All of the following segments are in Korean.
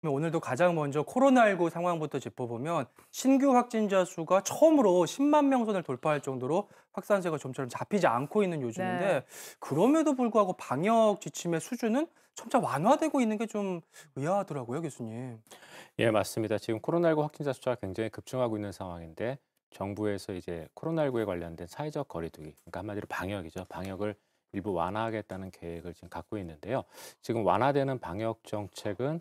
오늘도 가장 먼저 코로나19 상황부터 짚어보면 신규 확진자 수가 처음으로 10만 명 선을 돌파할 정도로 확산세가 좀처럼 잡히지 않고 있는 네. 요즘인데 그럼에도 불구하고 방역 지침의 수준은 점차 완화되고 있는 게 좀 의아하더라고요, 교수님. 예, 맞습니다. 지금 코로나19 확진자 숫자가 굉장히 급증하고 있는 상황인데 정부에서 이제 코로나19에 관련된 사회적 거리두기, 그러니까 한마디로 방역이죠. 방역을 일부 완화하겠다는 계획을 지금 갖고 있는데요. 지금 완화되는 방역 정책은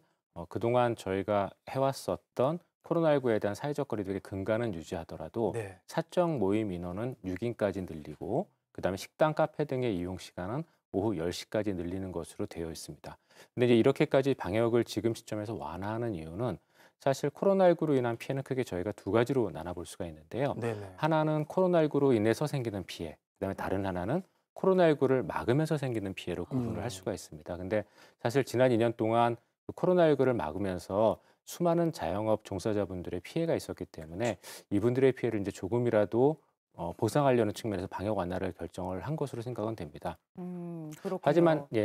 그동안 저희가 해왔었던 코로나19에 대한 사회적 거리두기 근간은 유지하더라도 네. 사적 모임 인원은 6인까지 늘리고 그다음에 식당, 카페 등의 이용 시간은 오후 10시까지 늘리는 것으로 되어 있습니다. 근데 이제 이렇게까지 방역을 지금 시점에서 완화하는 이유는 사실 코로나19로 인한 피해는 크게 저희가 두 가지로 나눠볼 수가 있는데요. 네네. 하나는 코로나19로 인해서 생기는 피해, 그다음에 다른 하나는 코로나19를 막으면서 생기는 피해로 구분을 할 수가 있습니다. 근데 사실 지난 2년 동안 그 코로나19를 막으면서 수많은 자영업 종사자분들의 피해가 있었기 때문에 이분들의 피해를 이제 조금이라도 보상하려는 측면에서 방역 완화를 결정을 한 것으로 생각은 됩니다. 그렇군요.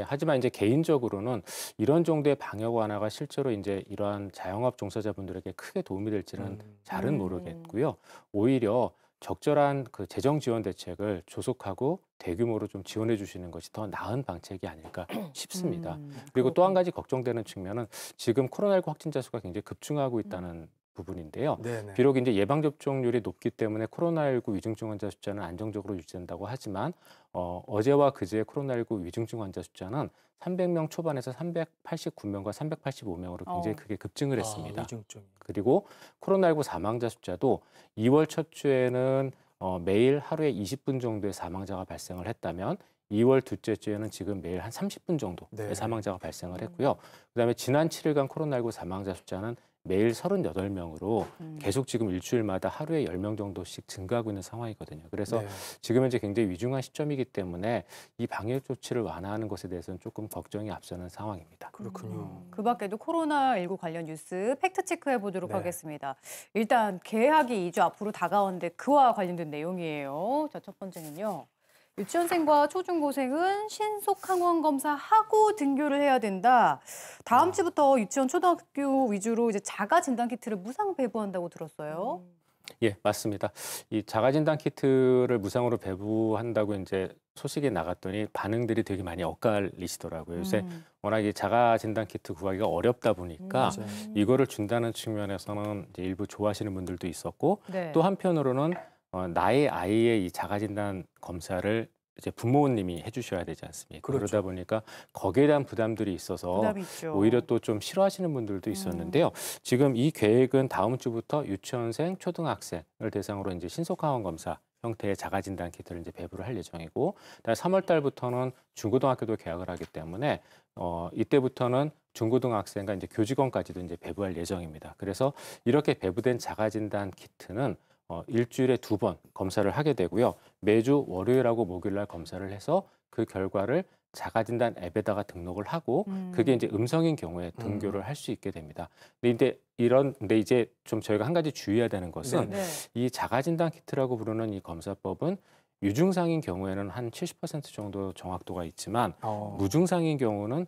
하지만 이제 개인적으로는 이런 정도의 방역 완화가 실제로 이제 이러한 자영업 종사자분들에게 크게 도움이 될지는 잘은 음. 모르겠고요. 오히려 적절한 그 재정 지원 대책을 조속하고 대규모로 좀 지원해 주시는 것이 더 나은 방책이 아닐까 싶습니다. 그리고 또 한 그렇군요. 가지 걱정되는 측면은 지금 코로나19 확진자 수가 굉장히 급증하고 있다는 부분인데요. 네네. 비록 이제 예방 접종률이 높기 때문에 코로나19 위중증 환자 숫자는 안정적으로 유지된다고 하지만 어제와 그제 코로나19 위중증 환자 숫자는 300명 초반에서 389명과 385명으로 굉장히 어. 크게 급증을 아, 했습니다. 위중증. 그리고 코로나19 사망자 숫자도 2월 첫 주에는 매일 하루에 20분 정도의 사망자가 발생을 했다면 2월 둘째 주에는 지금 매일 한 30분 정도의 네. 사망자가 발생을 음. 했고요. 그다음에 지난 7일간 코로나19 사망자 숫자는 매일 38명으로 음. 계속 지금 일주일마다 하루에 10명 정도씩 증가하고 있는 상황이거든요. 그래서 네. 지금 현재 굉장히 위중한 시점이기 때문에 이 방역 조치를 완화하는 것에 대해서는 조금 걱정이 앞서는 상황입니다. 그렇군요. 그 밖에도 코로나19 관련 뉴스 팩트 체크해 보도록 네. 하겠습니다. 일단 개학이 2주 앞으로 다가오는데 그와 관련된 내용이에요. 자, 첫 번째는요. 유치원생과 초중고생은 신속 항원 검사하고 등교를 해야 된다. 다음 주부터 유치원, 초등학교 위주로 이제 자가 진단 키트를 무상 배부한다고 들었어요. 예, 맞습니다. 이 자가진단 키트를 무상으로 배부한다고 이제 소식이 나갔더니 반응들이 되게 많이 엇갈리시더라고요. 요새 음. 워낙 이 자가진단 키트 구하기가 어렵다 보니까 맞아요. 이거를 준다는 측면에서는 이제 일부 좋아하시는 분들도 있었고 네. 또 한편으로는 나의 아이의 이 자가진단 검사를 이제 부모님이 해주셔야 되지 않습니까? 그렇죠. 그러다 보니까 거기에 대한 부담들이 있어서 부담이 있죠. 오히려 또 좀 싫어하시는 분들도 있었는데요. 지금 이 계획은 다음 주부터 유치원생, 초등학생을 대상으로 이제 신속항원 검사 형태의 자가진단 키트를 이제 배부를 할 예정이고, 그다음에 3월 달부터는 중고등학교도 개학을 하기 때문에 이때부터는 중고등학생과 이제 교직원까지도 이제 배부할 예정입니다. 그래서 이렇게 배부된 자가진단 키트는 일주일에 2번 검사를 하게 되고요. 매주 월요일하고 목요일날 검사를 해서 그 결과를 자가진단 앱에다가 등록을 하고 그게 이제 음성인 경우에 등교를 할 수 있게 됩니다. 근데 이제 좀 저희가 한 가지 주의해야 되는 것은 네. 네. 이 자가진단 키트라고 부르는 이 검사법은 유증상인 경우에는 한 70% 정도 정확도가 있지만 무증상인 경우는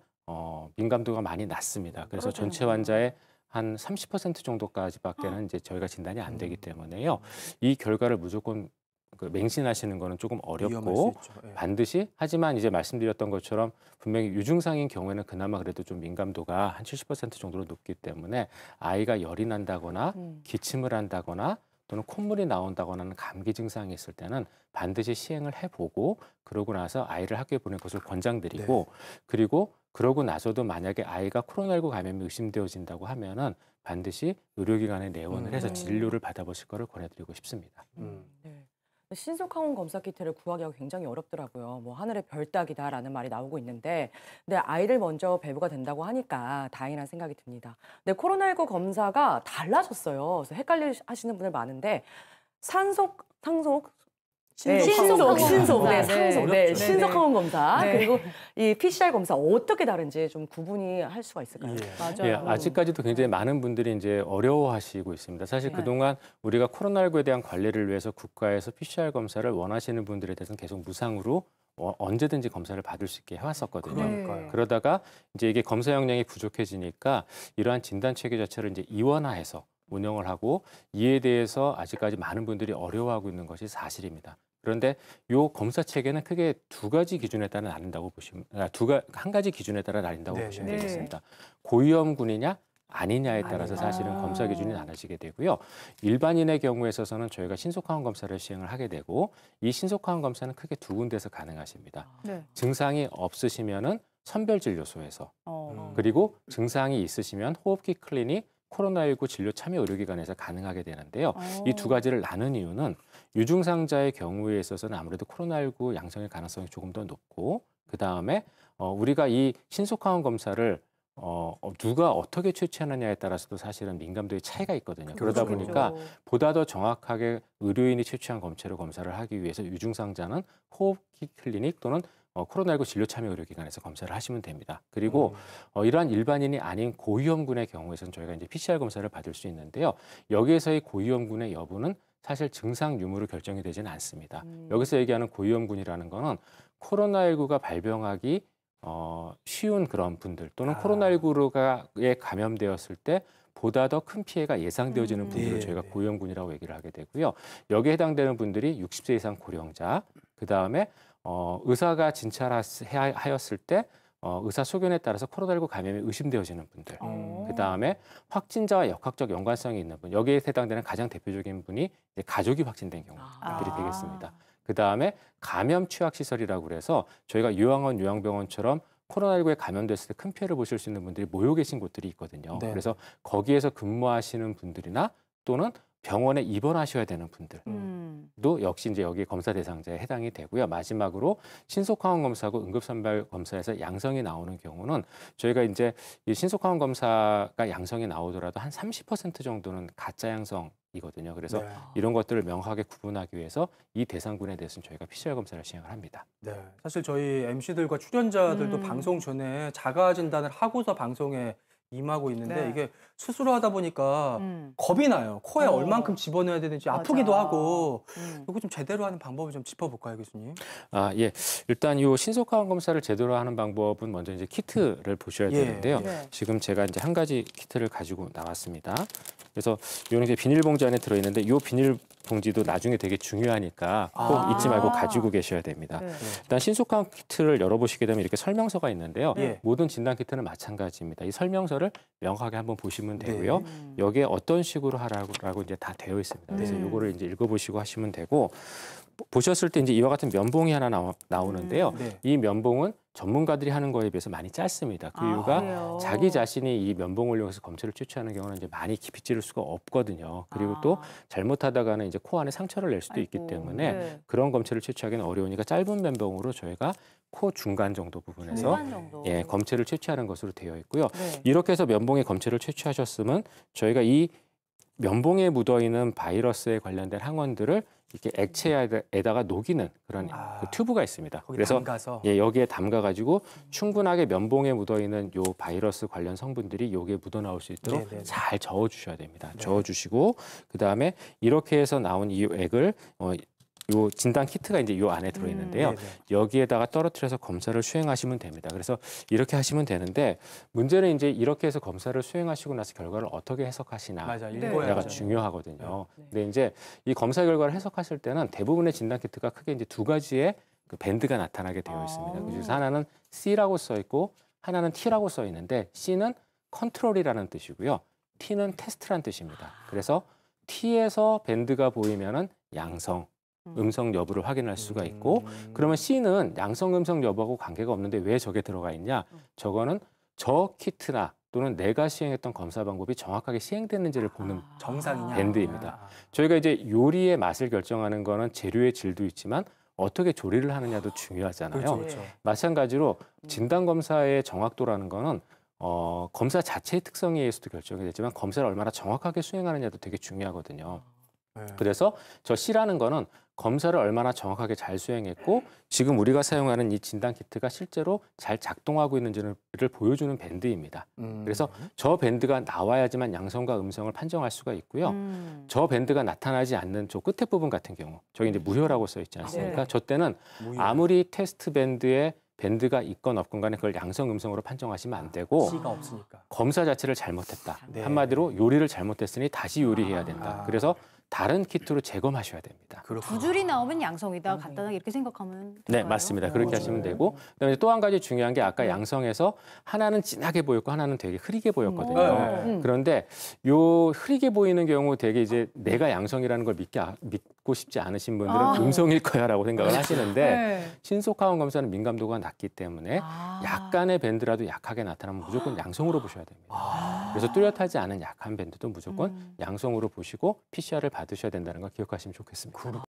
민감도가 많이 낮습니다. 그래서 전체 그러시는구나. 환자의 한 30% 정도까지밖에는 이제 저희가 진단이 안 되기 때문에요. 이 결과를 무조건 그 맹신하시는 거는 조금 위험할 수 어렵고 있죠. 예. 반드시 하지만 이제 말씀드렸던 것처럼 분명히 유증상인 경우에는 그나마 그래도 좀 민감도가 한 70% 정도로 높기 때문에 아이가 열이 난다거나 기침을 한다거나 또는 콧물이 나온다거나 하는 감기 증상이 있을 때는 반드시 시행을 해보고 그러고 나서 아이를 학교에 보낼 것을 권장드리고 그리고 그러고 나서도 만약에 아이가 코로나19 감염이 의심되어진다고 하면은 반드시 의료기관에 내원을 해서 진료를 받아보실 거를 권해드리고 싶습니다. 네. 신속항원 검사 키트를 구하기가 굉장히 어렵더라고요. 뭐 하늘의 별 따기다라는 말이 나오고 있는데, 근데 아이를 먼저 배부가 된다고 하니까 다행이라는 생각이 듭니다. 근데 코로나19 검사가 달라졌어요. 그래서 헷갈려 하시는 분들 많은데, 상속, 네, 신속 신속, 검사. 네, 상속, 네, 어렵죠. 신속항원 검사, 네. 그리고 이 PCR 검사 어떻게 다른지 좀 구분이 할 수가 있을까요? 예. 맞아요. 예, 아직까지도 굉장히 많은 분들이 이제 어려워하시고 있습니다. 사실 네. 그동안 우리가 코로나19에 대한 관리를 위해서 국가에서 PCR 검사를 원하시는 분들에 대해서는 계속 무상으로 언제든지 검사를 받을 수 있게 해왔었거든요. 그러니까요. 그러다가 이제 이게 검사 역량이 부족해지니까 이러한 진단 체계 자체를 이제 이원화해서 운영을 하고 이에 대해서 아직까지 많은 분들이 어려워하고 있는 것이 사실입니다. 그런데 요 검사 체계는 크게 두 가지 기준에 따라 나뉜다고 보시면 한 가지 기준에 따라 나뉜다고 네, 보시면 네. 되겠습니다. 고위험군이냐 아니냐에 따라서 아니냐. 사실은 검사 기준이 나눠지게 되고요. 일반인의 경우에 있어서는 저희가 신속항원 검사를 시행을 하게 되고 이 신속항원 검사는 크게 두 군데서 가능하십니다. 네. 증상이 없으시면은 선별진료소에서 어. 그리고 증상이 있으시면 호흡기 클리닉 코로나19 진료 참여 의료기관에서 가능하게 되는데요. 이 두 가지를 나눈 이유는 유증상자의 경우에 있어서는 아무래도 코로나19 양성의 가능성이 조금 더 높고 그다음에 우리가 이 신속항원 검사를 누가 어떻게 채취하느냐에 따라서도 사실은 민감도의 차이가 있거든요. 그러다 그렇죠. 보니까 보다 더 정확하게 의료인이 채취한 검체로 검사를 하기 위해서 유증상자는 호흡기 클리닉 또는 코로나19 진료 참여 의료기관에서 검사를 하시면 됩니다. 그리고 이러한 일반인이 아닌 고위험군의 경우에서는 저희가 이제 PCR 검사를 받을 수 있는데요. 여기에서의 고위험군의 여부는 사실 증상 유무로 결정이 되지는 않습니다. 여기서 얘기하는 고위험군이라는 거는 코로나19가 발병하기 쉬운 그런 분들 또는 코로나19에 감염되었을 때 보다 더 큰 피해가 예상되어지는 분들을 네, 저희가 네. 고위험군이라고 얘기를 하게 되고요. 여기에 해당되는 분들이 60세 이상 고령자, 그다음에 의사가 진찰하였을 때 의사 소견에 따라서 코로나19 감염이 의심되어지는 분들, 그다음에 확진자와 역학적 연관성이 있는 분, 여기에 해당되는 가장 대표적인 분이 이제 가족이 확진된 경우들이 되겠습니다. 그다음에 감염 취약 시설이라고 그래서 저희가 요양원, 요양병원처럼 코로나19에 감염됐을 때 큰 피해를 보실 수 있는 분들이 모여 계신 곳들이 있거든요. 네. 그래서 거기에서 근무하시는 분들이나 또는 병원에 입원하셔야 되는 분들도 역시 이제 여기 검사 대상자에 해당이 되고요. 마지막으로 신속항원 검사하고 응급선별 검사에서 양성이 나오는 경우는 저희가 이제 이 신속항원 검사가 양성이 나오더라도 한 30% 정도는 가짜 양성이거든요. 그래서 네. 이런 것들을 명확하게 구분하기 위해서 이 대상군에 대해서는 저희가 PCR 검사를 시행을 합니다. 네. 사실 저희 MC들과 출연자들도 방송 전에 자가 진단을 하고서 방송에 임하고 있는데 네. 이게 스스로 하다 보니까 겁이 나요. 코에 얼만큼 집어넣어야 되는지 맞아. 아프기도 하고 이거 좀 제대로 하는 방법을 좀 짚어볼까요, 교수님? 예. 일단 이 신속항원 검사를 제대로 하는 방법은 먼저 이제 키트를 보셔야 예. 되는데요. 네. 지금 제가 이제 한 가지 키트를 가지고 나왔습니다. 그래서 이거는 이제 비닐봉지 안에 들어있는데 이 비닐봉지도 나중에 되게 중요하니까 꼭 잊지 말고 가지고 계셔야 됩니다. 네. 일단 신속항원 키트를 열어보시게 되면 이렇게 설명서가 있는데요. 예. 모든 진단 키트는 마찬가지입니다. 이 설명서를 명확하게 한번 보시면 네. 되고요. 여기에 어떤 식으로 하라고 이제 다 되어 있습니다. 그래서 이거를 이제 읽어보시고 하시면 되고 보셨을 때 이제 이와 같은 면봉이 하나 나오는데요. 네. 이 면봉은 전문가들이 하는 거에 비해서 많이 짧습니다. 그 이유가 그래요? 자기 자신이 이 면봉을 이용해서 검체를 채취하는 경우는 이제 많이 깊이 찌를 수가 없거든요. 그리고 또 잘못하다가는 이제 코 안에 상처를 낼 수도 있기 아이고, 때문에 네. 그런 검체를 채취하기는 어려우니까 짧은 면봉으로 저희가 코 중간 정도 부분에서 중간 정도. 검체를 채취하는 것으로 되어 있고요. 네. 이렇게 해서 면봉에 검체를 채취하셨으면 저희가 이 면봉에 묻어 있는 바이러스에 관련된 항원들을 이렇게 액체에다가 녹이는 그런 그 튜브가 있습니다. 거기 그래서 담가서. 여기에 담가가지고 충분하게 면봉에 묻어 있는 요 바이러스 관련 성분들이 여기에 묻어 나올 수 있도록 네네네. 잘 저어주셔야 됩니다. 저어주시고 그 다음에 이렇게 해서 나온 이 액을 요 진단 키트가 이제 요 안에 들어있는데요. 네네. 여기에다가 떨어뜨려서 검사를 수행하시면 됩니다. 그래서 이렇게 하시면 되는데 문제는 이제 이렇게 해서 검사를 수행하시고 나서 결과를 어떻게 해석하시나 맞아, 네. 가 읽어야죠. 중요하거든요. 근데 이제 이 검사 결과를 해석하실 때는 대부분의 진단 키트가 크게 이제 두 가지의 그 밴드가 나타나게 되어 있습니다. 그래서 하나는 C라고 써 있고 하나는 T라고 써 있는데 C는 컨트롤이라는 뜻이고요. T는 테스트라는 뜻입니다. 그래서 T에서 밴드가 보이면은 양성, 음성 여부를 확인할 수가 있고 그러면 C는 양성, 음성 여부하고 관계가 없는데 왜 저게 들어가 있냐? 저거는 저 키트나 또는 내가 시행했던 검사 방법이 정확하게 시행됐는지를 보는 정상이냐? 밴드입니다. 저희가 이제 요리의 맛을 결정하는 거는 재료의 질도 있지만 어떻게 조리를 하느냐도 중요하잖아요. 그렇죠, 그렇죠. 마찬가지로 진단 검사의 정확도라는 거는 검사 자체의 특성에 의해서도 결정이 되지만 검사를 얼마나 정확하게 수행하느냐도 되게 중요하거든요. 네. 그래서 저 C라는 거는 검사를 얼마나 정확하게 잘 수행했고 지금 우리가 사용하는 이 진단 키트가 실제로 잘 작동하고 있는지를 보여주는 밴드입니다. 그래서 저 밴드가 나와야지만 양성과 음성을 판정할 수가 있고요. 저 밴드가 나타나지 않는 저 끝에 부분 같은 경우, 저기 이제 무효라고 써 있지 않습니까? 네. 저 때는 무효. 아무리 테스트 밴드에 밴드가 있건 없건 간에 그걸 양성, 음성으로 판정하시면 안 되고 C가 없으니까. 검사 자체를 잘못했다. 네. 한마디로 요리를 잘못했으니 다시 요리해야 된다. 아. 그래서 다른 키트로 재검하셔야 됩니다. 두 그렇군요. 줄이 나오면 양성이다. 간단하게 이렇게 생각하면 될까요? 네, 맞습니다. 그렇게 그렇죠. 하시면 되고 그다음에 또 한 가지 중요한 게 아까 양성에서 하나는 진하게 보였고 하나는 되게 흐리게 보였거든요. 네. 그런데 요 흐리게 보이는 경우 되게 이제 내가 양성이라는 걸 믿고 싶지 않으신 분들은 아. 음성일 거야라고 생각을 하시는데 네. 신속항원 검사는 민감도가 낮기 때문에 아. 약간의 밴드라도 약하게 나타나면 무조건 양성으로 보셔야 됩니다. 그래서 뚜렷하지 않은 약한 밴드도 무조건 양성으로 보시고 PCR을 받으셔야 된다는 걸 기억하시면 좋겠습니다.